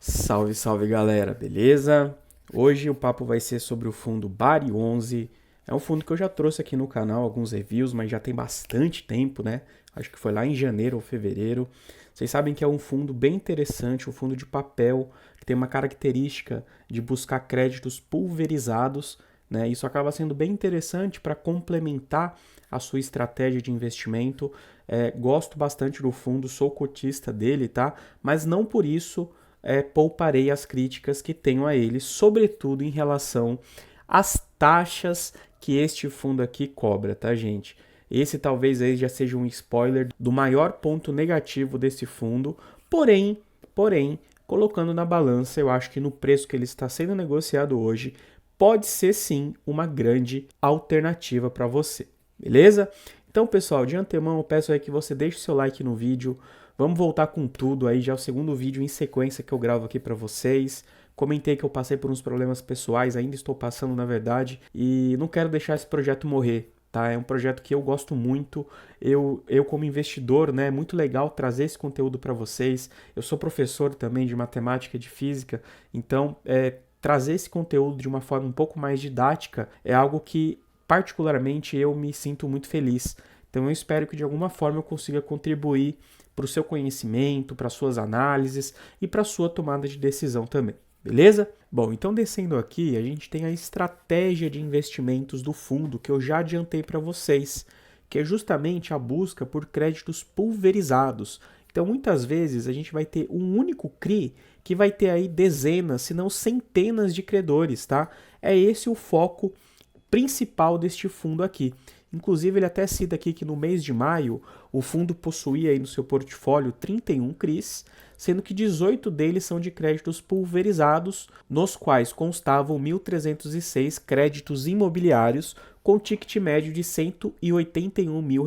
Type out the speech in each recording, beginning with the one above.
Salve, salve galera, beleza? Hoje o papo vai ser sobre o fundo Bari11. É um fundo que eu já trouxe aqui no canal alguns reviews, mas já tem bastante tempo, né? Acho que foi lá em janeiro ou fevereiro. Vocês sabem que é um fundo bem interessante, um fundo de papel, que tem uma característica de buscar créditos pulverizados, né? Isso acaba sendo bem interessante para complementar a sua estratégia de investimento. Gosto bastante do fundo, sou cotista dele, tá? Mas não por isso pouparei as críticas que tenho a ele, sobretudo em relação às taxas que este fundo aqui cobra, tá, gente? Esse talvez aí já seja um spoiler do maior ponto negativo desse fundo, porém, colocando na balança, eu acho que no preço que ele está sendo negociado hoje, pode ser sim uma grande alternativa para você, beleza? Então, pessoal, de antemão, eu peço aí que você deixe o seu like no vídeo. Vamos voltar com tudo aí, já é o segundo vídeo em sequência que eu gravo aqui para vocês. Comentei que eu passei por uns problemas pessoais, ainda estou passando na verdade, e não quero deixar esse projeto morrer, tá? É um projeto que eu gosto muito, eu como investidor, né, é muito legal trazer esse conteúdo para vocês. Eu sou professor também de matemática e de física, então trazer esse conteúdo de uma forma um pouco mais didática é algo que particularmente eu me sinto muito feliz. Então eu espero que de alguma forma eu consiga contribuir para o seu conhecimento, para suas análises e para a sua tomada de decisão também, beleza? Bom, então descendo aqui, a gente tem a estratégia de investimentos do fundo que eu já adiantei para vocês, que é justamente a busca por créditos pulverizados. Então muitas vezes a gente vai ter um único CRI que vai ter aí dezenas, se não centenas de credores, tá? É esse o foco principal deste fundo aqui. Inclusive, ele até cita aqui que no mês de maio, o fundo possuía aí no seu portfólio 31 CRIs, sendo que 18 deles são de créditos pulverizados, nos quais constavam 1.306 créditos imobiliários com ticket médio de R$ 181 mil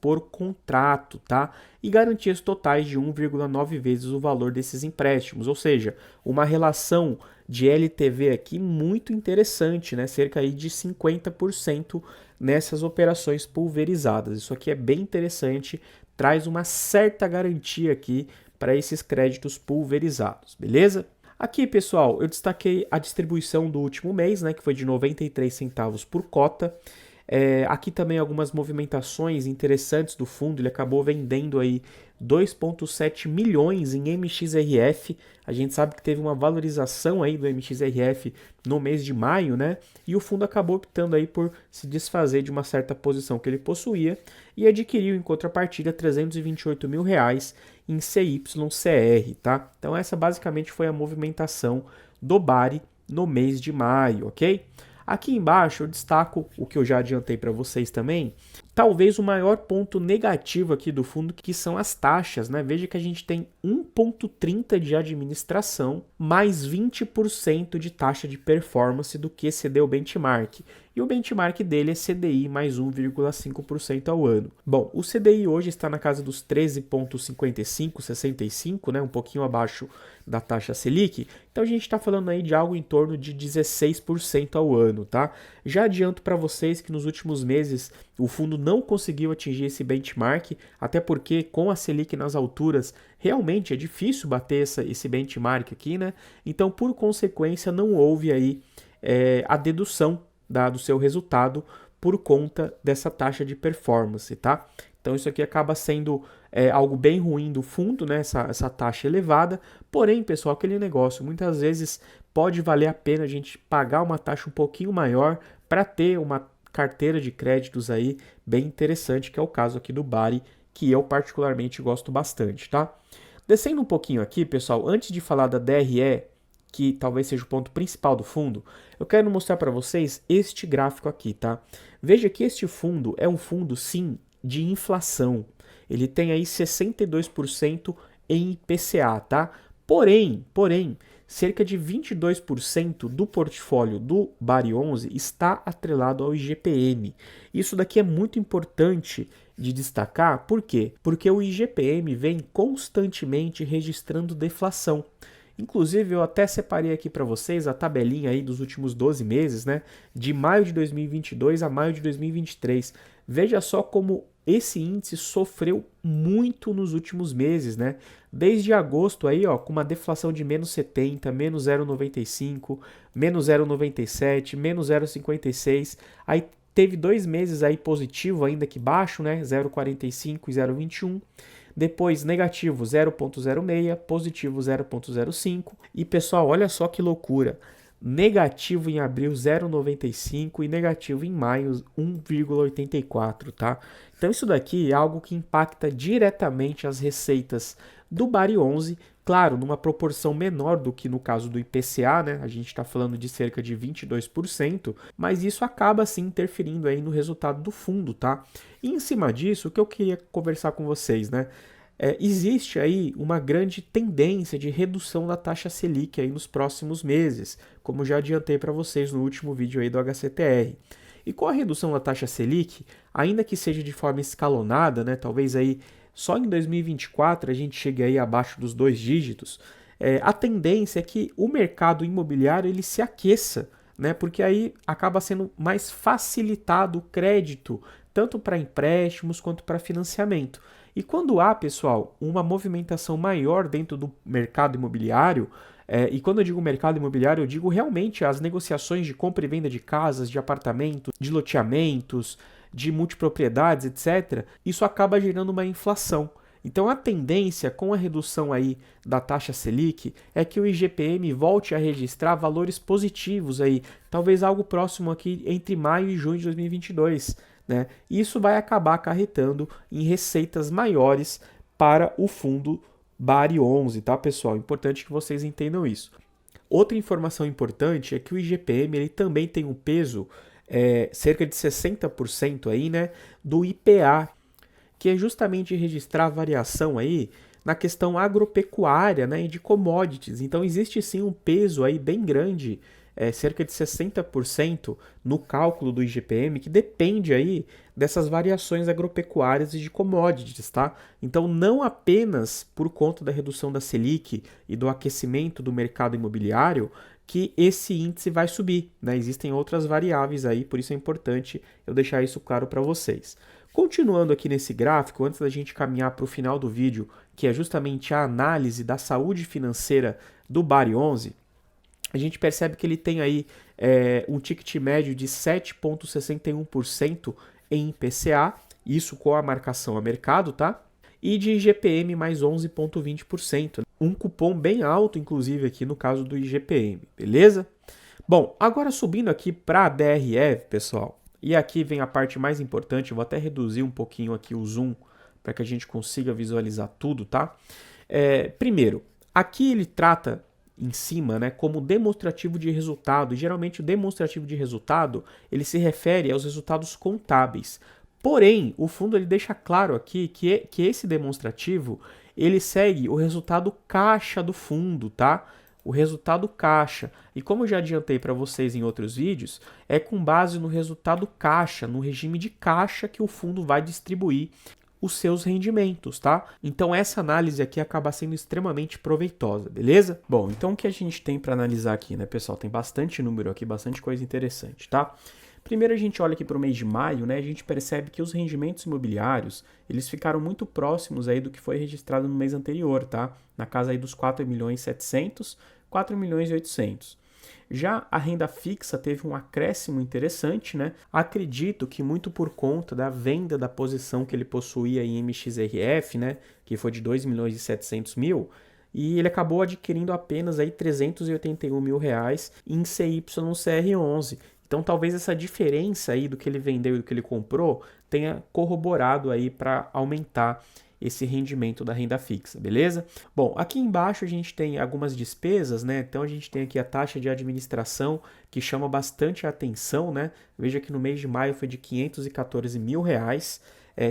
por contrato, tá? E garantias totais de 1,9 vezes o valor desses empréstimos, ou seja, uma relação de LTV aqui muito interessante, né? Cerca aí de 50% nessas operações pulverizadas. Isso aqui é bem interessante, traz uma certa garantia aqui para esses créditos pulverizados, beleza? Aqui, pessoal, eu destaquei a distribuição do último mês, né, que foi de 93 centavos por cota. Aqui também algumas movimentações interessantes do fundo, ele acabou vendendo aí 2,7 milhões em MXRF. A gente sabe que teve uma valorização aí do MXRF no mês de maio, né? E o fundo acabou optando aí por se desfazer de uma certa posição que ele possuía e adquiriu em contrapartida R$ 328 mil em CYCR, tá? Então essa basicamente foi a movimentação do Bari no mês de maio, ok? Aqui embaixo eu destaco o que eu já adiantei para vocês também, talvez o maior ponto negativo aqui do fundo, que são as taxas, né? Veja que a gente tem 1,30 de administração mais 20% de taxa de performance do que exceder o benchmark. E o benchmark dele é CDI mais 1,5% ao ano. Bom, o CDI hoje está na casa dos 13,55, 65, né? Um pouquinho abaixo da taxa Selic. Então a gente está falando aí de algo em torno de 16% ao ano, tá? Já adianto para vocês que nos últimos meses o fundo não conseguiu atingir esse benchmark, até porque com a Selic nas alturas, realmente é difícil bater esse benchmark aqui, né? Então, por consequência, não houve aí a dedução do seu resultado por conta dessa taxa de performance, tá? Então isso aqui acaba sendo algo bem ruim do fundo, né? Essa taxa elevada. Porém, pessoal, aquele negócio, muitas vezes pode valer a pena a gente pagar uma taxa um pouquinho maior para ter uma carteira de créditos aí bem interessante, que é o caso aqui do Bari, que eu particularmente gosto bastante, tá? Descendo um pouquinho aqui, pessoal, antes de falar da DRE, que talvez seja o ponto principal do fundo, eu quero mostrar para vocês este gráfico aqui, tá? Veja que este fundo é um fundo, sim, de inflação. Ele tem aí 62% em IPCA, tá? Porém, cerca de 22% do portfólio do Bari11 está atrelado ao IGPM. Isso daqui é muito importante de destacar, por quê? Porque o IGPM vem constantemente registrando deflação. Inclusive, eu até separei aqui para vocês a tabelinha aí dos últimos 12 meses, né? De maio de 2022 a maio de 2023. Veja só como esse índice sofreu muito nos últimos meses, né? Desde agosto aí, ó, com uma deflação de menos 70, menos 0,95, menos 0,97, menos 0,56. Aí teve 2 meses aí positivo ainda que baixo, né? 0,45 e 0,21. Depois negativo 0,06, positivo 0,05. E pessoal, olha só que loucura. Negativo em abril 0,95 e negativo em maio 1,84, tá? Então isso daqui é algo que impacta diretamente as receitas do Bari 11, claro, numa proporção menor do que no caso do IPCA, né? A gente está falando de cerca de 22%, mas isso acaba sim interferindo aí no resultado do fundo, tá? E em cima disso, o que eu queria conversar com vocês, né? Existe aí uma grande tendência de redução da taxa Selic aí nos próximos meses, como já adiantei para vocês no último vídeo aí do HCTR. E com a redução da taxa Selic, ainda que seja de forma escalonada, né, talvez aí só em 2024 a gente chegue aí abaixo dos 2 dígitos, a tendência é que o mercado imobiliário ele se aqueça, né, porque aí acaba sendo mais facilitado o crédito, tanto para empréstimos quanto para financiamento. E quando há, pessoal, uma movimentação maior dentro do mercado imobiliário, e quando eu digo mercado imobiliário, eu digo realmente as negociações de compra e venda de casas, de apartamentos, de loteamentos, de multipropriedades, etc., isso acaba gerando uma inflação. Então a tendência com a redução aí da taxa Selic é que o IGPM volte a registrar valores positivos aí, talvez algo próximo aqui entre maio e junho de 2022. Né? Isso vai acabar acarretando em receitas maiores para o fundo Bari 11, tá, pessoal? Importante que vocês entendam isso. Outra informação importante é que o IGPM ele também tem um peso, cerca de 60% aí, né, do IPA, que é justamente registrar a variação aí na questão agropecuária, né, e de commodities. Então existe sim um peso aí bem grande, cerca de 60% no cálculo do IGPM, que depende aí dessas variações agropecuárias e de commodities, tá? Então não apenas por conta da redução da Selic e do aquecimento do mercado imobiliário que esse índice vai subir, né? Existem outras variáveis aí, por isso é importante eu deixar isso claro para vocês. Continuando aqui nesse gráfico, antes da gente caminhar para o final do vídeo, que é justamente a análise da saúde financeira do Bari 11, a gente percebe que ele tem aí um ticket médio de 7,61% em IPCA, isso com a marcação a mercado, tá? E de IGPM mais 11,20%, um cupom bem alto, inclusive, aqui no caso do IGPM, beleza? Bom, agora subindo aqui para a BRF, pessoal, e aqui vem a parte mais importante, eu vou até reduzir um pouquinho aqui o zoom para que a gente consiga visualizar tudo, tá? Primeiro, aqui ele trata em cima, né, como demonstrativo de resultado, e geralmente o demonstrativo de resultado ele se refere aos resultados contábeis. Porém, o fundo ele deixa claro aqui que esse demonstrativo ele segue o resultado caixa do fundo, tá? O resultado caixa. E como eu já adiantei para vocês em outros vídeos, é com base no resultado caixa, no regime de caixa que o fundo vai distribuir os seus rendimentos, tá? Então essa análise aqui acaba sendo extremamente proveitosa, beleza? Bom, então o que a gente tem para analisar aqui, né, pessoal? Tem bastante número aqui, bastante coisa interessante, tá? Primeiro a gente olha aqui para o mês de maio, né? A gente percebe que os rendimentos imobiliários, eles ficaram muito próximos aí do que foi registrado no mês anterior, tá? Na casa aí dos 4.700.000, 4.800.000. Já a renda fixa teve um acréscimo interessante, né? Acredito que muito por conta da venda da posição que ele possuía em MXRF, né? Que foi de 2.700.000, e ele acabou adquirindo apenas aí R$381 mil em CYCR11. Então talvez essa diferença aí do que ele vendeu e do que ele comprou tenha corroborado aí para aumentar esse rendimento da renda fixa, beleza? Bom, aqui embaixo a gente tem algumas despesas, né? Então a gente tem aqui a taxa de administração que chama bastante a atenção, né? Veja que no mês de maio foi de R$514 mil.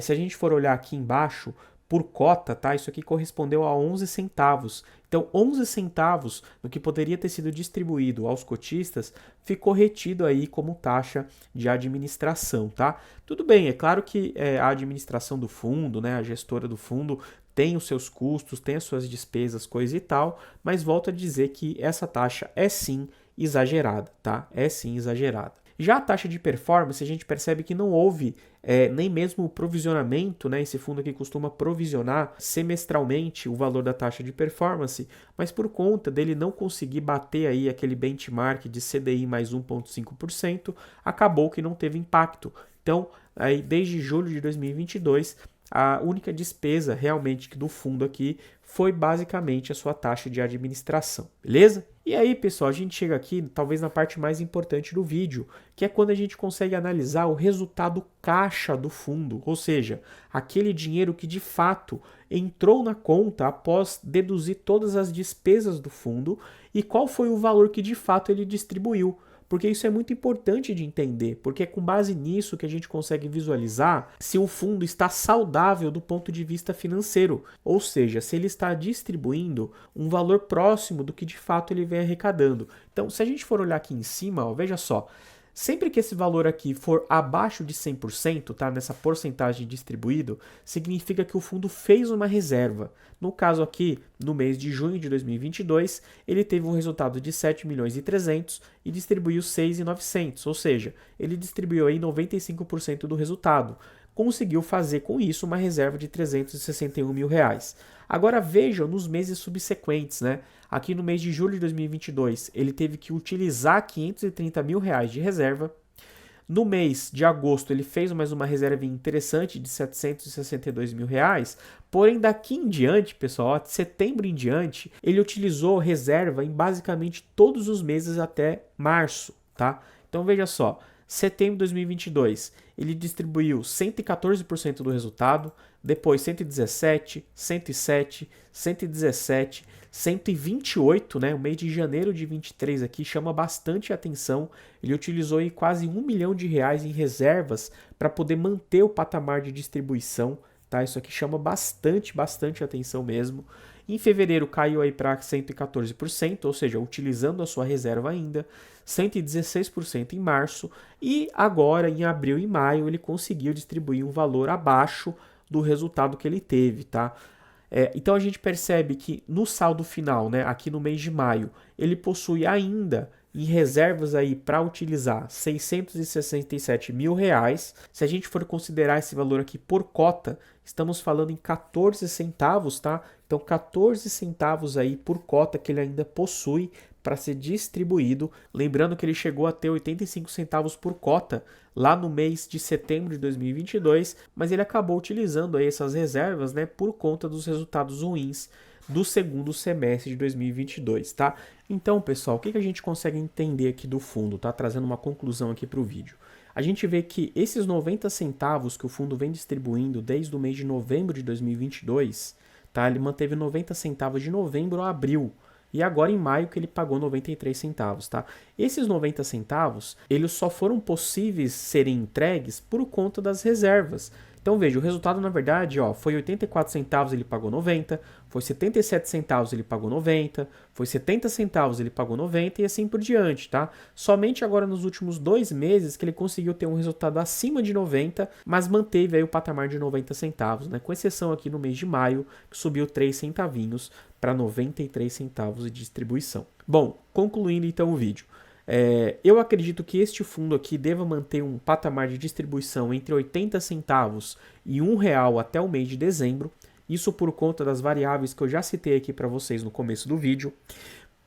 Se a gente for olhar aqui embaixo por cota, tá? Isso aqui correspondeu a 11 centavos. Então, 11 centavos do que poderia ter sido distribuído aos cotistas ficou retido aí como taxa de administração, tá? Tudo bem, é claro que a administração do fundo, né, a gestora do fundo tem os seus custos, tem as suas despesas, coisa e tal, mas volto a dizer que essa taxa é sim exagerada, tá? É sim exagerada. Já a taxa de performance, a gente percebe que não houve nem mesmo o provisionamento, né? Esse fundo aqui costuma provisionar semestralmente o valor da taxa de performance, mas por conta dele não conseguir bater aí aquele benchmark de CDI mais 1,5%, acabou que não teve impacto. Então, aí desde julho de 2022, a única despesa realmente do fundo aqui foi basicamente a sua taxa de administração, beleza? E aí, pessoal, a gente chega aqui talvez na parte mais importante do vídeo, que é quando a gente consegue analisar o resultado caixa do fundo, ou seja, aquele dinheiro que de fato entrou na conta após deduzir todas as despesas do fundo e qual foi o valor que de fato ele distribuiu. Porque isso é muito importante de entender, porque é com base nisso que a gente consegue visualizar se o fundo está saudável do ponto de vista financeiro, ou seja, se ele está distribuindo um valor próximo do que de fato ele vem arrecadando. Então, se a gente for olhar aqui em cima, ó, veja só, sempre que esse valor aqui for abaixo de 100%, tá, nessa porcentagem distribuído, significa que o fundo fez uma reserva. No caso aqui, no mês de junho de 2022, ele teve um resultado de 7.300.000 e distribuiu 6.900, ou seja, ele distribuiu aí 95% do resultado. Conseguiu fazer com isso uma reserva de R$361 mil. Agora vejam nos meses subsequentes, né? Aqui no mês de julho de 2022, ele teve que utilizar R$530 mil de reserva. No mês de agosto, ele fez mais uma reserva interessante de R$762 mil. Porém, daqui em diante, pessoal, de setembro em diante, ele utilizou reserva em basicamente todos os meses até março, tá? Então, veja só. Setembro de 2022, ele distribuiu 114% do resultado, depois 117, 107, 117, 128, né? O mês de janeiro de 23 aqui chama bastante atenção. Ele utilizou aí quase R$1 milhão em reservas para poder manter o patamar de distribuição, tá? Isso aqui chama bastante atenção mesmo. Em fevereiro caiu aí para 114%, ou seja, utilizando a sua reserva ainda, 116% em março e agora em abril e maio ele conseguiu distribuir um valor abaixo do resultado que ele teve, tá? Então a gente percebe que no saldo final, né, aqui no mês de maio, ele possui ainda em reservas aí para utilizar R$667 mil. Se a gente for considerar esse valor aqui por cota, estamos falando em 14 centavos, tá? Então 14 centavos aí por cota que ele ainda possui para ser distribuído. Lembrando que ele chegou a ter 85 centavos por cota lá no mês de setembro de 2022, mas ele acabou utilizando aí essas reservas, né, por conta dos resultados ruins do segundo semestre de 2022, tá? Então, pessoal, o que a gente consegue entender aqui do fundo, tá? Trazendo uma conclusão aqui para o vídeo. A gente vê que esses 90 centavos que o fundo vem distribuindo desde o mês de novembro de 2022, tá? Ele manteve 90 centavos de novembro a abril. E agora em maio que ele pagou 93 centavos, tá? Esses 90 centavos, eles só foram possíveis serem entregues por conta das reservas. Então veja, o resultado na verdade, ó, foi 84 centavos, ele pagou 90, foi 77 centavos, ele pagou 90, foi 70 centavos, ele pagou 90 e assim por diante, tá? Somente agora nos últimos 2 meses que ele conseguiu ter um resultado acima de 90, mas manteve aí o patamar de 90 centavos, né? Com exceção aqui no mês de maio, que subiu 3 centavinhos para 93 centavos de distribuição. Bom, concluindo então o vídeo. Eu acredito que este fundo aqui deva manter um patamar de distribuição entre 80 centavos e R$1 até o mês de dezembro. Isso por conta das variáveis que eu já citei aqui para vocês no começo do vídeo.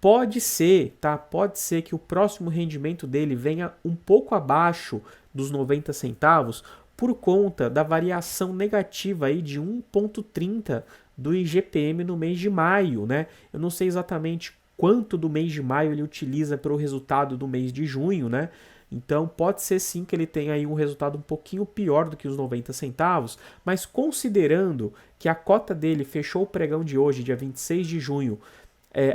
Pode ser, tá? Pode ser que o próximo rendimento dele venha um pouco abaixo dos 90 centavos por conta da variação negativa aí de 1,30 do IGPM no mês de maio, né? Eu não sei exatamente quanto do mês de maio ele utiliza para o resultado do mês de junho, né? Então pode ser sim que ele tenha aí um resultado um pouquinho pior do que os 90 centavos, mas considerando que a cota dele fechou o pregão de hoje, dia 26 de junho,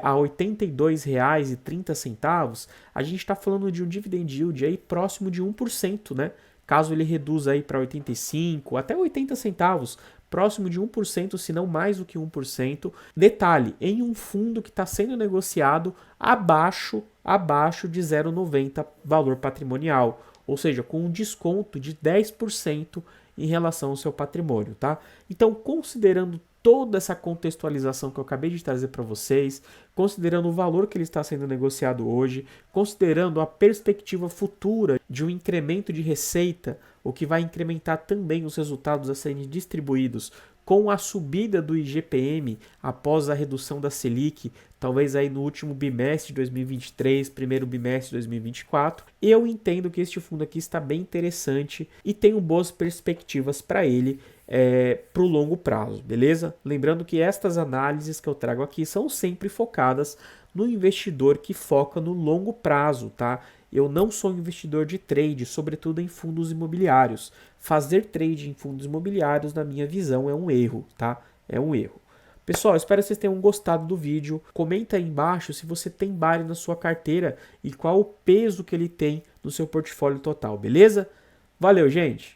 a R$ 82,30, a gente está falando de um dividend yield aí próximo de 1%, né? Caso ele reduza aí para 85, até 80 centavos, próximo de 1%, se não mais do que 1%. Detalhe, em um fundo que está sendo negociado abaixo de 0,90 valor patrimonial, ou seja, com um desconto de 10% em relação ao seu patrimônio, tá? Então, considerando toda essa contextualização que eu acabei de trazer para vocês, considerando o valor que ele está sendo negociado hoje, considerando a perspectiva futura de um incremento de receita, o que vai incrementar também os resultados a serem distribuídos com a subida do IGPM após a redução da Selic, talvez aí no último bimestre de 2023, primeiro bimestre de 2024, eu entendo que este fundo aqui está bem interessante e tenho boas perspectivas para ele para o longo prazo, beleza? Lembrando que estas análises que eu trago aqui são sempre focadas no investidor que foca no longo prazo, tá? Eu não sou um investidor de trade, sobretudo em fundos imobiliários. Fazer trade em fundos imobiliários, na minha visão, é um erro, tá? É um erro. Pessoal, espero que vocês tenham gostado do vídeo. Comenta aí embaixo se você tem Bari na sua carteira e qual o peso que ele tem no seu portfólio total, beleza? Valeu, gente!